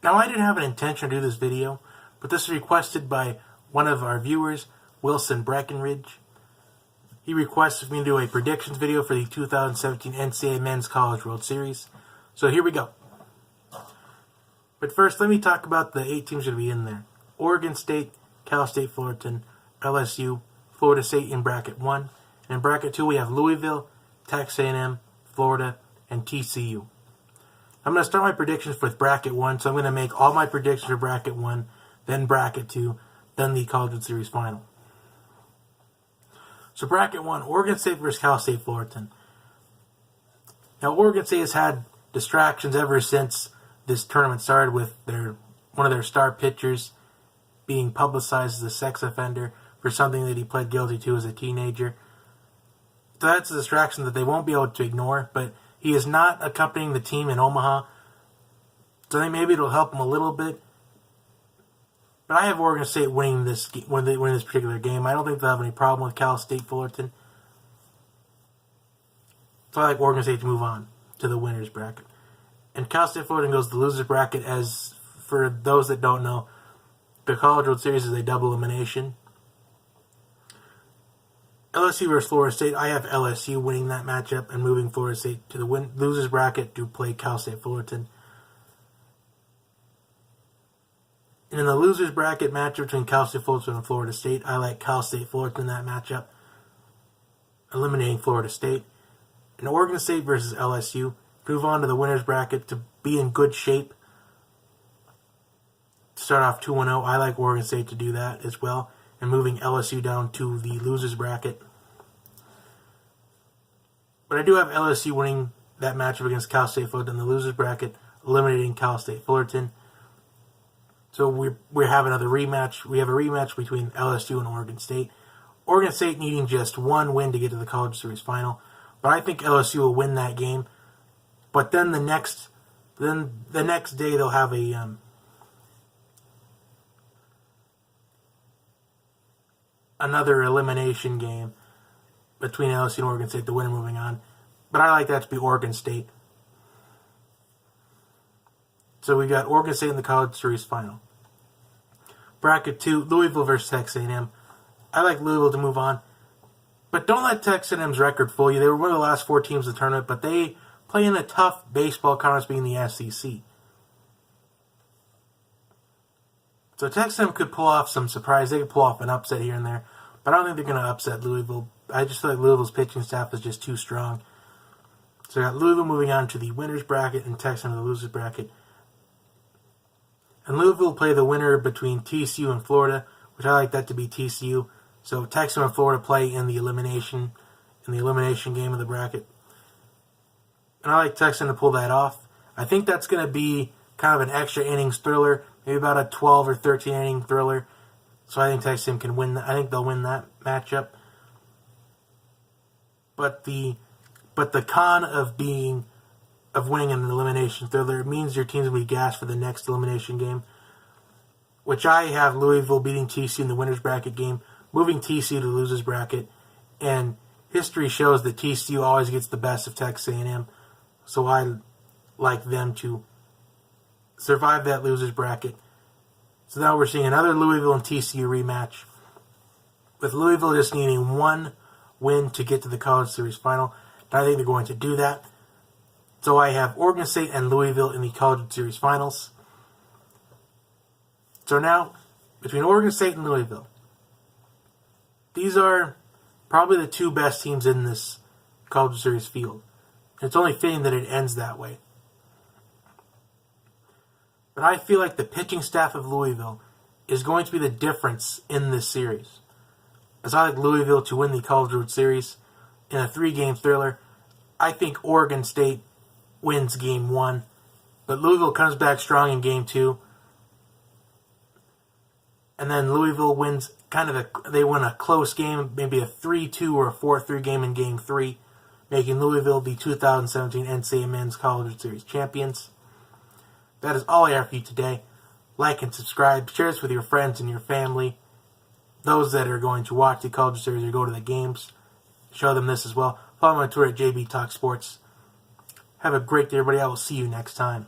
Now, I didn't have an intention to do this video, but this was requested by one of our viewers, Wilson Breckenridge. He requested me to do a predictions video for the 2017 NCAA Men's College World Series. So here we go. But first, let me talk about the 8 teams that will be in there. Oregon State, Cal State Fullerton, LSU, Florida State in bracket 1. And in bracket 2, we have Louisville, Texas A&M, Florida, and TCU. I'm going to start my predictions with bracket 1, so I'm going to make all my predictions for bracket 1, then bracket 2, then the College World Series final. So bracket 1, Oregon State versus Cal State Fullerton. Now, Oregon State has had distractions ever since this tournament started, with one of their star pitchers being publicized as a sex offender for something that he pled guilty to as a teenager. So that's a distraction that they won't be able to ignore, but he is not accompanying the team in Omaha, so I think maybe it'll help him a little bit. But I have Oregon State winning this particular game. I don't think they'll have any problem with Cal State Fullerton. So I like Oregon State to move on to the winners bracket. And Cal State Fullerton goes to the losers bracket. As for those that don't know, the College World Series is a double elimination. LSU versus Florida State. I have LSU winning that matchup and moving Florida State to the losers bracket to play Cal State Fullerton. And in the losers bracket matchup between Cal State Fullerton and Florida State, I like Cal State Fullerton in that matchup, eliminating Florida State. And Oregon State versus LSU, move on to the winners bracket to be in good shape. Start off 2-0. I like Oregon State to do that as well, and moving LSU down to the losers bracket. But I do have LSU winning that matchup against Cal State Fullerton in the losers bracket, eliminating Cal State Fullerton. So we have another rematch. We have a rematch between LSU and Oregon State. Oregon State needing just one win to get to the College Series final, but I think LSU will win that game. But then the next day they'll have another elimination game between LSU and Oregon State, the winner moving on. But I like that to be Oregon State. So we got Oregon State in the College Series final. Bracket 2, Louisville versus Texas A&M. I like Louisville to move on. But don't let Texas A&M's record fool you. They were one of the last 4 teams of the tournament, but they play in a tough baseball conference being the SEC. So Texas A&M could pull off some surprise. They could pull off an upset here and there. But I don't think they're going to upset Louisville. I just feel like Louisville's pitching staff is just too strong. So I got Louisville moving on to the winners bracket and Texas A&M to the losers bracket. And Louisville will play the winner between TCU and Florida, which I like that to be TCU. So Texas and Florida play in the elimination game of the bracket. And I like Texas to pull that off. I think that's going to be kind of an extra innings thriller, maybe about a 12 or 13 inning thriller. So I think Texas can win. I think they'll win that matchup. But the con of winning an elimination thriller means your team's going to be gassed for the next elimination game, which I have Louisville beating TCU in the winners bracket game, moving TCU to the losers bracket, and history shows that TCU always gets the best of Texas A&M, so I like them to survive that losers bracket. So now we're seeing another Louisville and TCU rematch, with Louisville just needing one win to get to the College Series final, and I think they're going to do that. So I have Oregon State and Louisville in the College Series finals. So now, between Oregon State and Louisville, these are probably the 2 best teams in this College Series field. It's only fitting that it ends that way. But I feel like the pitching staff of Louisville is going to be the difference in this series. As I like Louisville to win the College World Series in a 3-game thriller, I think Oregon State wins Game 1, but Louisville comes back strong in Game 2, and then Louisville wins they win a close game, maybe a 3-2 or a 4-3 game in Game 3, making Louisville the 2017 NCAA Men's College World Series champions. That is all I have for you today. Like and subscribe, share this with your friends and your family. Those that are going to watch the College World Series or go to the games, show them this as well. Follow me on Twitter at JB Talk Sports. Have a great day, everybody. I will see you next time.